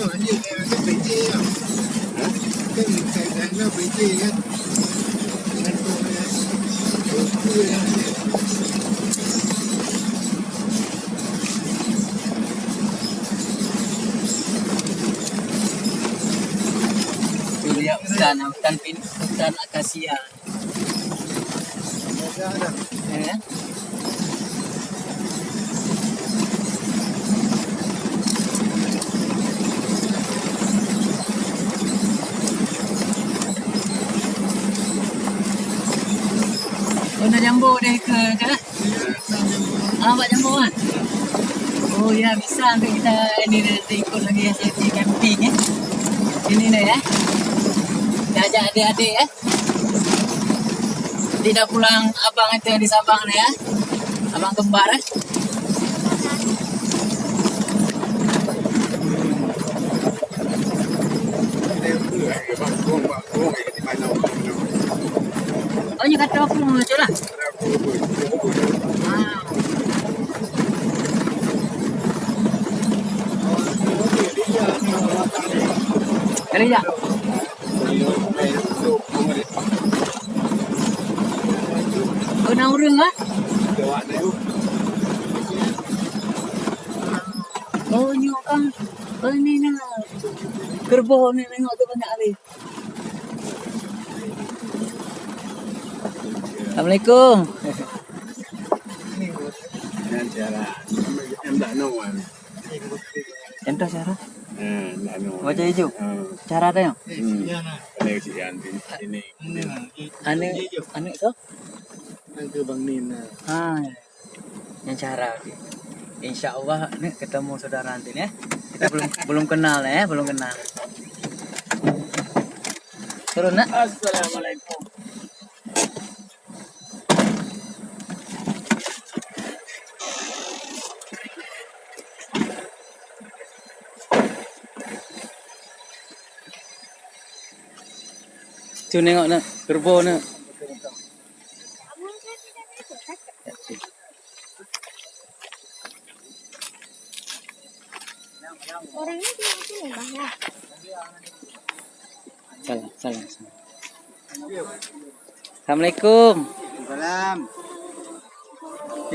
Ini kayak PC ya. Kan kayak PC kan. Tuh lihat hutan akasia. Ya. Oh, nak jambu deh ke? Pak jambu kan? Oh ya, bisa untuk kita ini nanti ikut lagi sesi camping ya. Ini nih ya. Kita ajak adik-adik ya. Tidak pulang abang itu yang di Sabang nih ya. Abang kembar ya. Oh, ini kata aku mau aja lah. Kali ya. Oh, nang urang ah. Oh, nyokang. Oh, ini na. Kerbau ni nengok tu banyak kali. Assalamualaikum. Dan cara enggak nawan. Entah cara. Enggak nawan. Wajah hijau. Cara tu yang. Ada si Yanti ini. Ane tu? Ke Bang Nina. Yang cara. Insya Allah nih ketemu saudara nanti ya. Kita belum kenal ya, belum kenal. Turun nak. Assalamualaikum. Tu nengok nak, kerbau nak. Orangnya di sini banyak. Salam. Assalamualaikum. Salam.